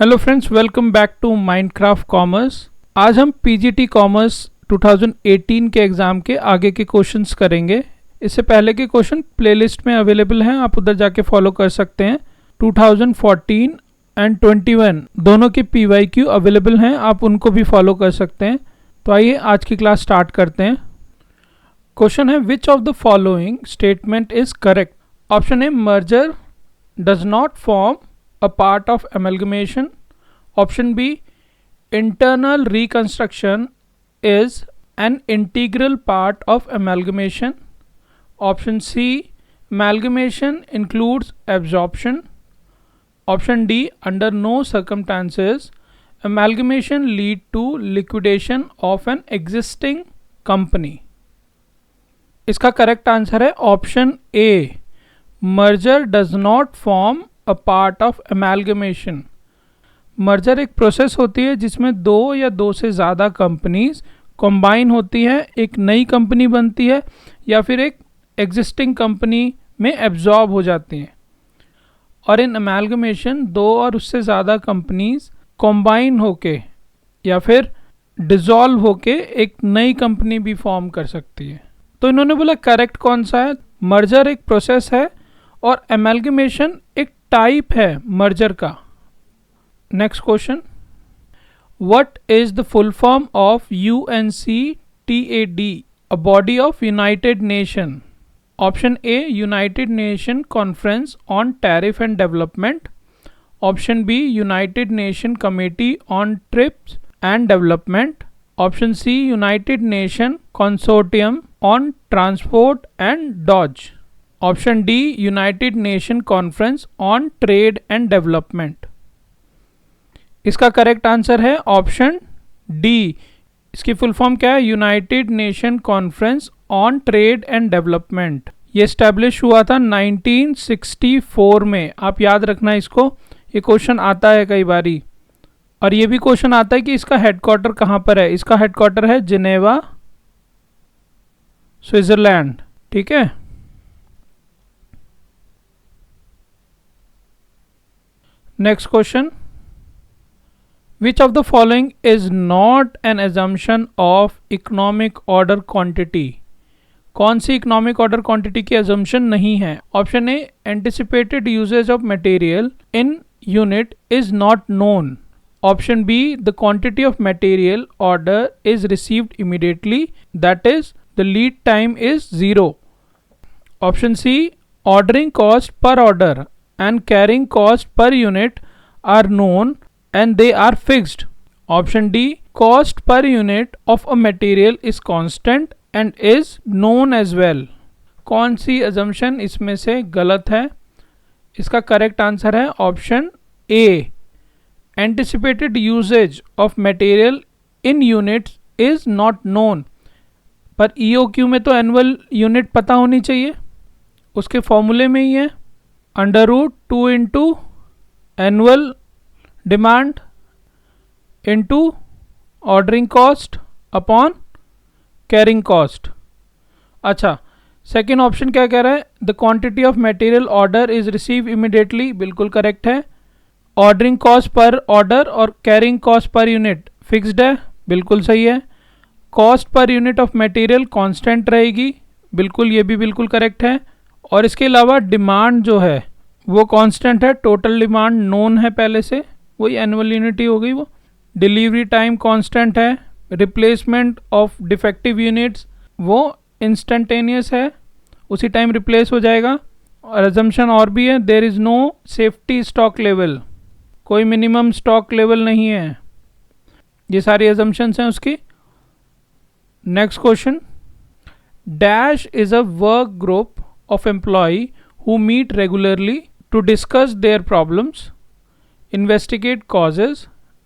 Hello friends, welcome back to Minecraft commerce. आज हम PGT commerce 2018 के एग्ज़ाम के आगे के क्वेश्चंस करेंगे। इससे पहले के क्वेश्चन प्लेलिस्ट में अवेलेबल हैं, आप उधर जाके फॉलो कर सकते हैं। 2014 एंड 21 दोनों के पीवाईक्यू अवेलेबल हैं, आप उनको भी फॉलो कर सकते हैं। तो आइए आज की क्लास स्टार्ट करते हैं। क्वेश्चन है, विच of the following statement is correct. Option A, merger does not form a part of amalgamation. Option B, internal reconstruction is an integral part of amalgamation. Option C, amalgamation includes absorption. Option D, under no circumstances amalgamation lead to liquidation of an existing company. इसका correct answer है option A, merger does not form a part of amalgamation. Merger एक process होती है जिसमें दो या दो से ज़्यादा कंपनीज कंबाइन होती हैं, एक नई कंपनी बनती है या फिर एक एग्जिस्टिंग कंपनी में एब्जॉर्ब हो जाती हैं। और इन अमेलगमेशन दो और उससे ज़्यादा कंपनीज कंबाइन होके या फिर डिज़ोल्व होके एक नई कंपनी भी फॉर्म कर सकती है। तो इन्होंने बोला करेक्ट कौन सा है। मर्जर एक प्रोसेस है और अमेलगमेशन एक टाइप है मर्जर का। Next question, what is the full form of UNCTAD, a body of united nation. Option A, united nation conference on tariff and development. Option B, united nation committee on trips and development. Option C, united nation consortium on transport and dodge. Option D, united nation conference on trade and development. इसका correct answer है option D. इसकी full form क्या है? United nation conference on trade and development. ये establish हुआ था 1964 में। आप याद रखना इसको, ये क्वेश्चन आता है कई बारी। और ये भी क्वेश्चन आता है कि इसका हेडक्वार्टर कहाँ पर है। इसका हेडक्वार्टर है जिनेवा, स्विट्जरलैंड। ठीक है। Next question, which of the following is not an assumption of economic order quantity? कौन सी इकोनॉमिक ऑर्डर क्वांटिटी की assumption नहीं है? Option A, anticipated usage of material in unit is not known. Option B, the quantity of material order is received immediately, that is the lead time is 0. Option C, ordering cost per order and carrying cost per unit are known and they are fixed. Option D, cost per unit of a material is constant and is known as well. कौन सी assumption इसमें से गलत है? इसका correct answer है option A, anticipated usage of material in units is not known. पर EOQ में तो एनुअल यूनिट पता होनी चाहिए, उसके फॉर्मूले में ही है √2 into annual demand into ordering cost upon carrying cost. अच्छा, सेकेंड ऑप्शन क्या कह रहा है? The quantity of material order is receive immediately, बिल्कुल करेक्ट है। ऑर्डरिंग कॉस्ट पर ऑर्डर और carrying cost per unit fixed है, बिल्कुल सही है। Cost per unit of material constant रहेगी, बिल्कुल, ये भी बिल्कुल करेक्ट है। और इसके अलावा डिमांड जो है वो कांस्टेंट है, टोटल डिमांड नोन है पहले से, वही एनुअल यूनिट ही हो गई वो। डिलीवरी टाइम कांस्टेंट है। रिप्लेसमेंट ऑफ डिफेक्टिव यूनिट्स वो इंस्टेंटेनियस है, उसी टाइम रिप्लेस हो जाएगा। और अजम्पशन और भी है, there is no safety stock level, कोई मिनिमम स्टॉक लेवल नहीं है। ये सारी अजम्पशंस हैं उसकी। Next question, dash is a work group of employee who meet regularly to discuss their problems, investigate causes,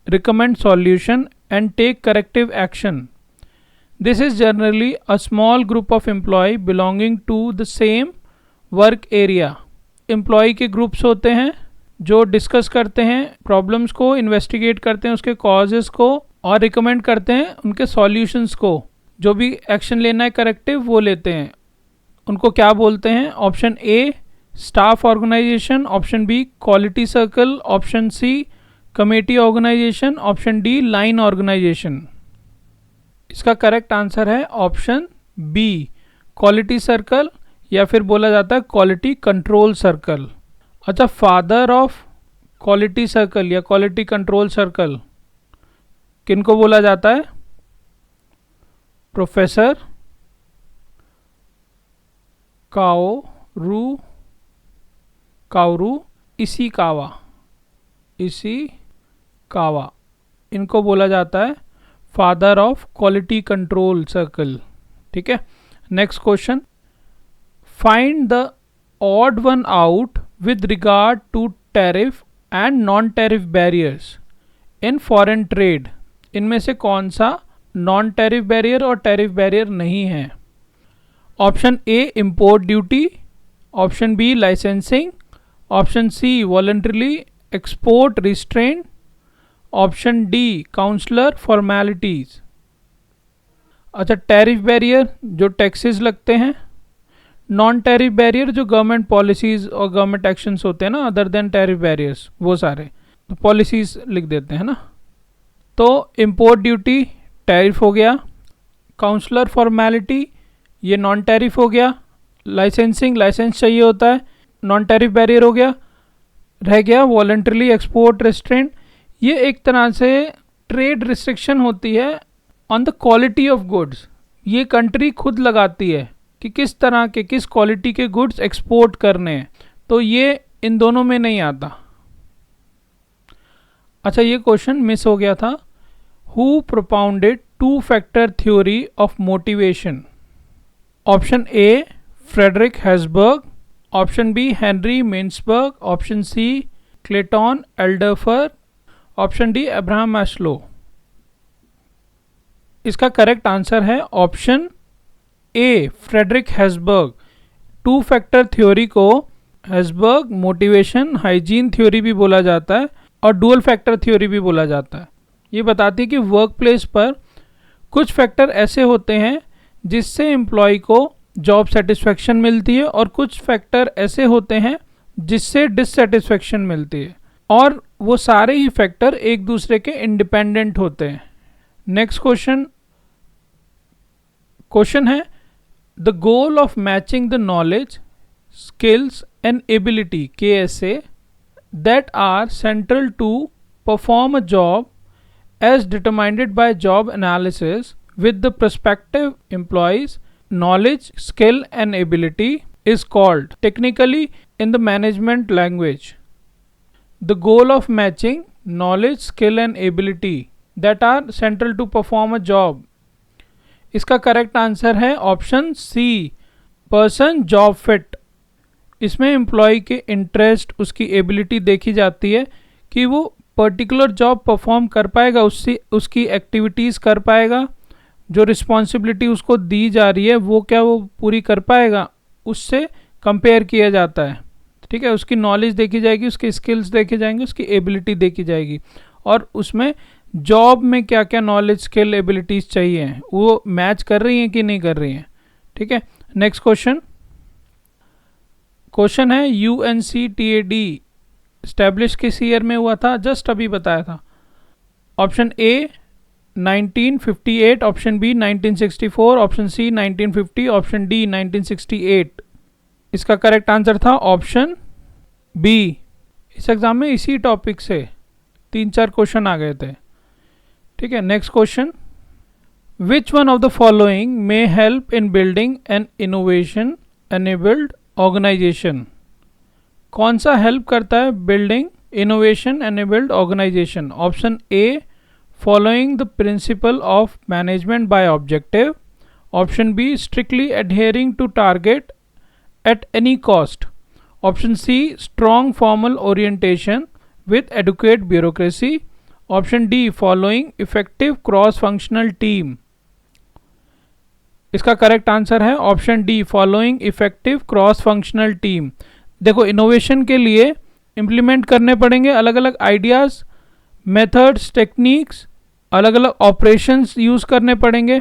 recommend solution and take corrective action. This is generally a small group of employee belonging to the same work area. Employee के groups होते हैं जो discuss करते हैं problems को, investigate करते हैं उसके कॉजेज़ को और रिकमेंड करते हैं उनके सॉल्यूशंस को। जो भी एक्शन लेना है करेक्टिव वो लेते हैं, उनको क्या बोलते हैं? Option A, staff organisation. Option B, quality circle. Option C, committee organisation, option D line organisation. इसका करेक्ट आंसर है ऑप्शन बी क्वालिटी सर्कल, या फिर बोला जाता है क्वालिटी कंट्रोल सर्कल। अच्छा, फादर ऑफ क्वालिटी सर्कल या क्वालिटी कंट्रोल सर्कल किनको बोला जाता है? प्रोफेसर काओरू इशिकावा, इनको बोला जाता है father of quality control circle. ठीक है, next question, find the odd one out with regard to tariff and non tariff barriers in foreign trade. इनमें से कौन सा नॉन टैरिफ बैरियर और टैरिफ बैरियर नहीं है? Option A import duty, option B licensing, option C voluntarily export restraint, option D counsellor formalities. अच्छा, tariff barrier जो taxes लगते हैं, नॉन टैरिफ बैरियर जो गवर्नमेंट पॉलिसीज और गवर्नमेंट एक्शंस होते हैं ना, अदर देन टैरिफ बैरियर्स, वो सारे तो पॉलिसीज लिख देते हैं ना। तो इंपोर्ट ड्यूटी टैरिफ हो गया, काउंसलर फॉर्मेलिटी ये नॉन टैरिफ हो गया, लाइसेंसिंग लाइसेंस चाहिए होता है नॉन टैरिफ बैरियर हो गया, रह गया वॉलंटरीली एक्सपोर्ट रेस्ट्रेंट। ये एक तरह से ट्रेड रिस्ट्रिक्शन होती है on the quality of goods. ये कंट्री खुद लगाती है कि किस तरह के किस क्वालिटी के गुड्स एक्सपोर्ट करने हैं, तो ये इन दोनों में नहीं आता। अच्छा, ये क्वेश्चन मिस हो गया था। Who propounded two factor theory of motivation? Option A Frederick Herzberg, option B Henry Mintzberg, option C Clayton Alderfer, option D Abraham Maslow. इसका करेक्ट आंसर है option A Frederick Herzberg. Two factor theory को Herzberg motivation hygiene theory भी बोला जाता है और dual factor theory भी बोला जाता है। ये बताती है कि वर्क प्लेस पर कुछ फैक्टर ऐसे होते हैं जिससे एम्प्लॉय को जॉब सेटिस्फेक्शन मिलती है और कुछ फैक्टर ऐसे होते हैं जिससे डिससेटिस्फेक्शन मिलती है, और वो सारे ही फैक्टर एक दूसरे के इंडिपेंडेंट होते हैं। नेक्स्ट क्वेश्चन है the goal of matching the knowledge skills and ability KSA that are central to perform a job as determined by job analysis with the prospective employees knowledge skill and ability is called technically in the management language the goal of matching knowledge skill and ability that are central to perform a job। इसका correct answer है option C person job fit. इसमें employee के interest उसकी ability देखी जाती है कि वो पर्टिकुलर जॉब परफॉर्म कर पाएगा, उसकी एक्टिविटीज़ कर पाएगा, जो रिस्पॉन्सिबिलिटी उसको दी जा रही है वो क्या वो पूरी कर पाएगा, उससे कंपेयर किया जाता है। ठीक है, उसकी नॉलेज देखी जाएगी, उसके स्किल्स देखे जाएंगे, उसकी एबिलिटी देखी जाएगी, और उसमें जॉब में क्या क्या नॉलेज स्किल एबिलिटीज़ चाहिए वो मैच कर रही हैं कि नहीं कर रही हैं। ठीक है, नेक्स्ट क्वेश्चन है UNCTAD स्टैब्लिश किस ईयर में हुआ था? जस्ट अभी बताया था। Option A 1958, option B 1964, option C 1950, option D 1968। इसका करेक्ट आंसर था ऑप्शन बी। इस एग्जाम में इसी टॉपिक से 3-4 क्वेश्चन आ गए थे। ठीक है, next question, which one of the following may help in building an innovation enabled organisation? कौन सा हेल्प करता है building innovation enabled organisation? Option A following the principle of management by objective, option B strictly adhering to target at any cost, option C strong formal orientation with adequate bureaucracy, option D following effective cross functional team. इसका correct answer है option D following effective cross functional team. देखो, innovation के लिए implement करने पड़ेंगे अलग अलग ideas, methods, techniques, अलग अलग ऑपरेशंस यूज़ करने पड़ेंगे,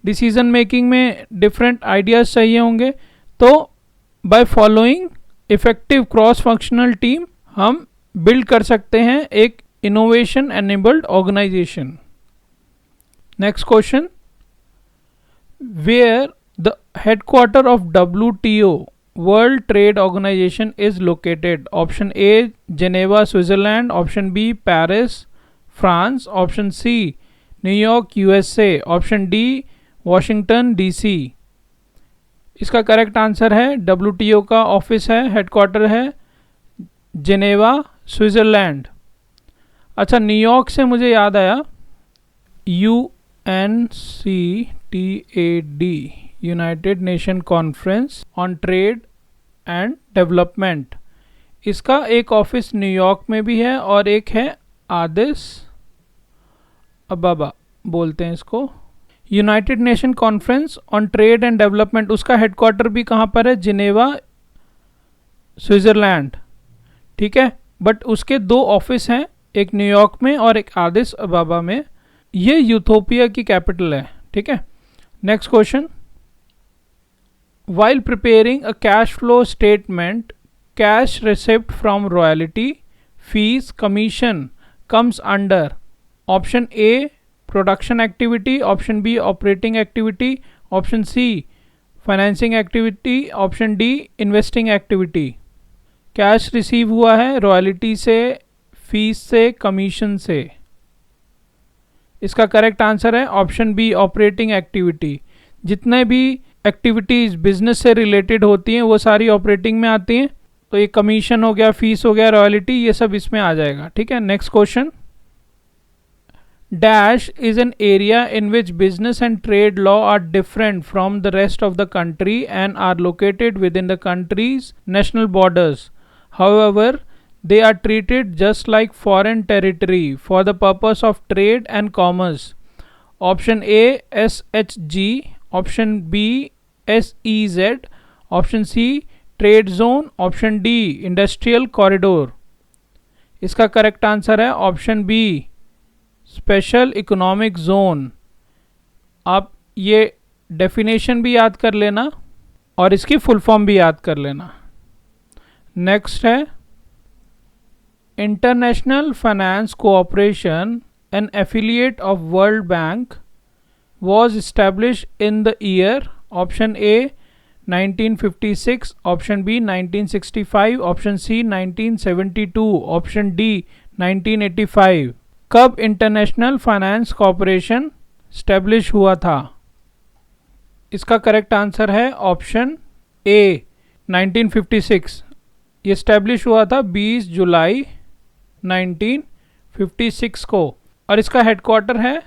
डिसीजन मेकिंग में डिफरेंट आइडियाज़ चाहिए होंगे। तो by following effective cross functional team हम बिल्ड कर सकते हैं एक innovation enabled organization. Next question, where the headquarter of WTO World Trade Organization is located? Option A Geneva, Switzerland. Option B Paris, France. Option C New York, USA. Option D Washington DC. इसका correct answer है WTO का office है, headquarter है Geneva, Switzerland. अच्छा, New York से मुझे याद आया, UNCTAD United nation conference on trade and development, इसका एक ऑफिस न्यूयॉर्क में भी है और एक है आदिस अबाबा बोलते हैं इसको. United nation conference on trade and development, उसका हेडक्वार्टर भी कहाँ पर है? Geneva, Switzerland. ठीक है, बट उसके दो ऑफिस हैं, एक न्यूयॉर्क में और एक आदिस अबाबा में. ये यूथोपिया की कैपिटल है. ठीक है. Next question, while preparing a cash flow statement, cash receipt from royalty, fees, commission comes under option A production activity, option B operating activity, option C financing activity, option D investing activity. Cash receive हुआ है royalty से, fees से, commission से. इसका correct answer है option B operating activity. जितने भी activities business से रिलेटेड होती हैं वो सारी ऑपरेटिंग में आती हैं. तो ये कमीशन हो गया, फीस हो गया, रॉयल्टी, ये सब इसमें आ जाएगा. ठीक है. Next question, dash is an area in which business and trade law are different from the rest of the country and are located within the country's national borders. However they are treated just like foreign territory for the purpose of trade and commerce. Option A SHG, option B SEZ, option C trade zone, option D industrial corridor. इसका correct answer है option B special economic zone. आप ये definition भी याद कर लेना और इसकी फुल फॉर्म भी याद कर लेना. नेक्स्ट है, International Finance Cooperation, an affiliate of World Bank, was established in the year option A 1956, option B 1965, option C 1972, option D 1985. कब इंटरनेशनल फाइनेंस कॉरपोरेशन स्टैब्लिश हुआ था? इसका करेक्ट आंसर है ऑप्शन ए 1956. ये स्टैब्लिश हुआ था 20 जुलाई 1956 को और इसका हेडक्वार्टर है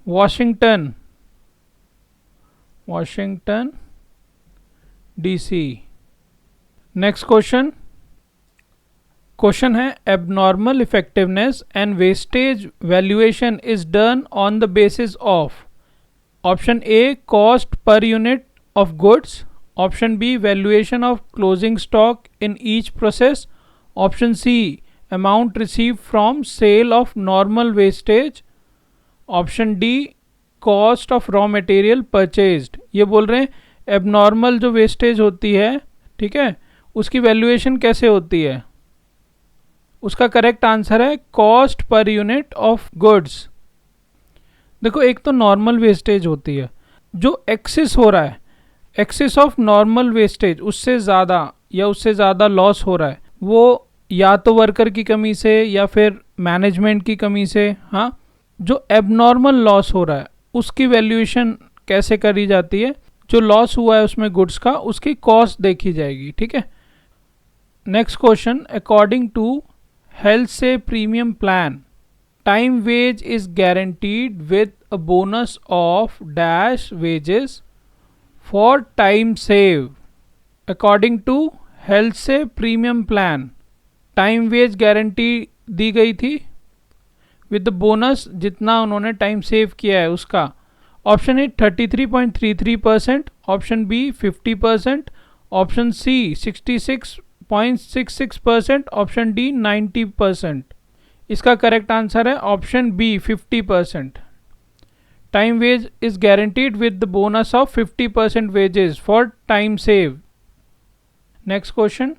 वॉशिंगटन DC. नेक्स्ट क्वेश्चन है, abnormal effectiveness and wastage valuation is done on the basis of option A cost per unit of goods, option B valuation of closing stock in each process, option C amount receive from sale of normal wastage, option D cost of raw material purchased. ये बोल रहे हैं abnormal जो wastage होती है, ठीक है, उसकी वैल्यूएशन कैसे होती है? उसका करेक्ट आंसर है cost per unit of goods. देखो, एक तो नॉर्मल वेस्टेज होती है, जो एक्सेस हो रहा है, एक्सेस ऑफ नॉर्मल वेस्टेज, उससे ज़्यादा या उससे ज़्यादा लॉस हो रहा है, वो या तो वर्कर की कमी से या फिर मैनेजमेंट की कमी से. हाँ, जो एबनॉर्मल लॉस हो रहा है उसकी वैल्यूएशन कैसे करी जाती है? जो लॉस हुआ है उसमें गुड्स का, उसकी कॉस्ट देखी जाएगी. ठीक है. Next question, according to Halsey premium plan, time wage is guaranteed with a bonus of dash wages for time save. According to Halsey premium plan, time wage guarantee दी गई थी with the bonus, जितना उन्होंने time save किया है उसका. Option A 33.33%, option B 50%, option C 66.66%, option D 90%. इसका correct answer है option B 50%. Time wage is guaranteed with the bonus of 50% wages for time save. Next question,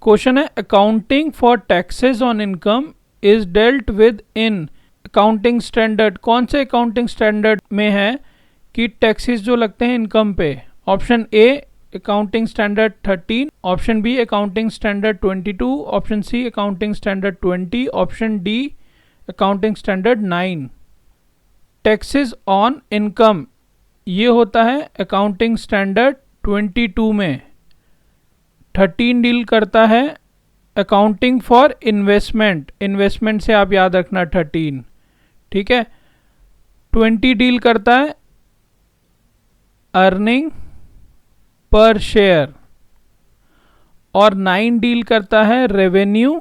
question है accounting for taxes on income is dealt with in accounting standard. कौन से accounting standard में है कि taxes जो लगते हैं income पे? Option A accounting standard 13, option B accounting standard 22, option C accounting standard 20, option D accounting standard 9। Taxes on income ये होता है अकाउंटिंग स्टैंडर्ड 22 में। 13 डील करता है अकाउंटिंग फॉर इन्वेस्टमेंट, इन्वेस्टमेंट से आप याद रखना 13, ठीक है। 20 डील करता है अर्निंग पर शेयर और 9 डील करता है रेवेन्यू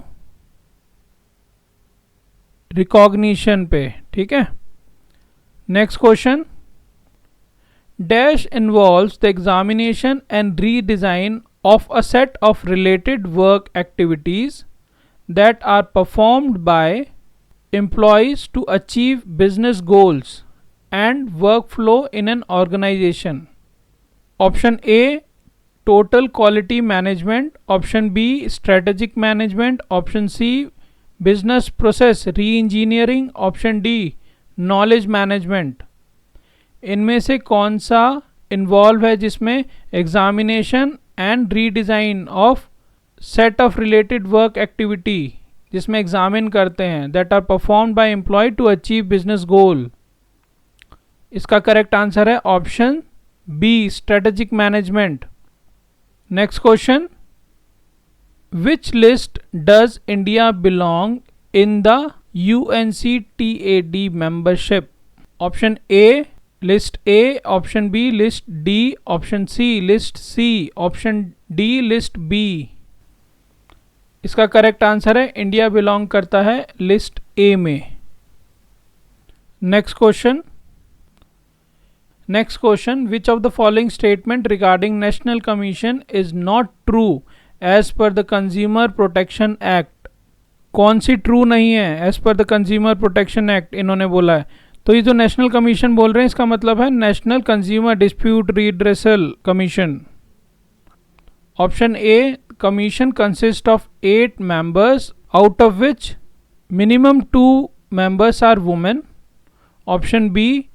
रिकॉग्निशन पे, ठीक है। Next question, dash involves the examination and redesign of a set of related work activities that are performed by employees to achieve business goals and workflow in an organization. Option A total quality management, option B strategic management, option C business process re-engineering, option D knowledge management। इनमें से कौन सा involve है जिसमें examination and redesign of set of related work activity, जिसमें examine करते हैं, that are performed by employee to achieve business goal? इसका करेक्ट आंसर है option B strategic management. Next question, which list does India belong in the UNCTAD membership? Option A list A, option B list D, option C list C, option D list B. इसका correct answer है India belong करता है list A में। Next question, which of the following statement regarding national commission is not true as per the consumer protection act? कौन सी true नहीं है as per the consumer protection act इन्होंने बोला है? तो ये जो नेशनल कमीशन बोल रहे हैं इसका मतलब है national consumer dispute redressal commission. Option A commission consist of 8 members out of which minimum 2 members are women. Option B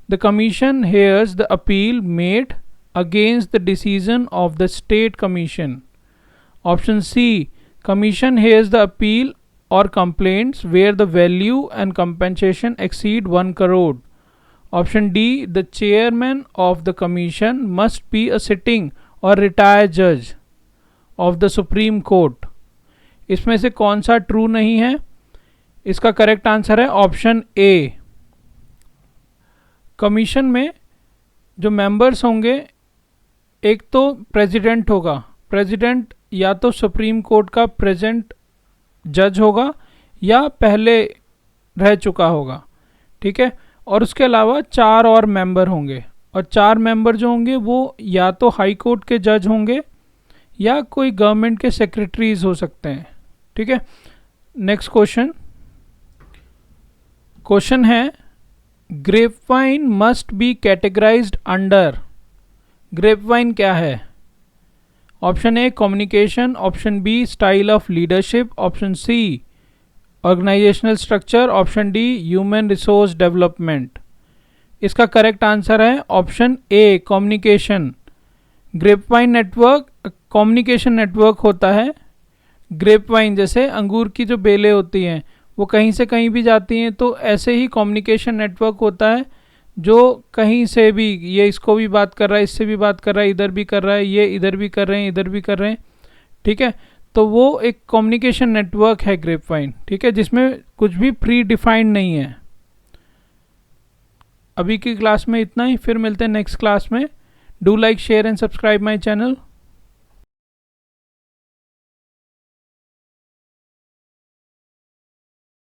the commission hears the appeal made against the decision of the state commission. Option C commission hears the appeal or complaints where the value and compensation exceed 1 crore. Option D the chairman of the commission must be a sitting or retired judge of the Supreme Court। इसमें से कौन सा true नहीं है? इसका correct answer है option A. Commission में जो मेंबर्स होंगे, एक तो प्रेसिडेंट होगा, प्रेसिडेंट या तो सुप्रीम कोर्ट का प्रेजेंट जज होगा या पहले रह चुका होगा, ठीक है। और उसके अलावा 4 और मेंबर होंगे, और 4 मेंबर जो होंगे वो या तो हाई कोर्ट के जज होंगे या कोई गवर्नमेंट के सेक्रेटरीज हो सकते हैं, ठीक है। नेक्स्ट क्वेश्चन है grapevine must be categorised under. Grapevine क्या है? Option A communication, option B style of leadership, option C organisational structure, option D human resource development. इसका करेक्ट आंसर है option A communication. Grapevine network communication network होता है। Grapevine जैसे अंगूर की जो बेलें होती हैं वो कहीं से कहीं भी जाती हैं, तो ऐसे ही कम्युनिकेशन नेटवर्क होता है जो कहीं से भी, ये इसको भी बात कर रहा है, इससे भी बात कर रहा है, इधर भी कर रहा है, ये इधर भी कर रहे हैं, इधर भी कर रहे हैं, ठीक है। तो वो एक कम्युनिकेशन नेटवर्क है ग्रेपवाइन, ठीक है, जिसमें कुछ भी प्री डिफाइंड नहीं है। अभी की क्लास में इतना ही, फिर मिलते हैं नेक्स्ट क्लास में। Do like share and subscribe my channel.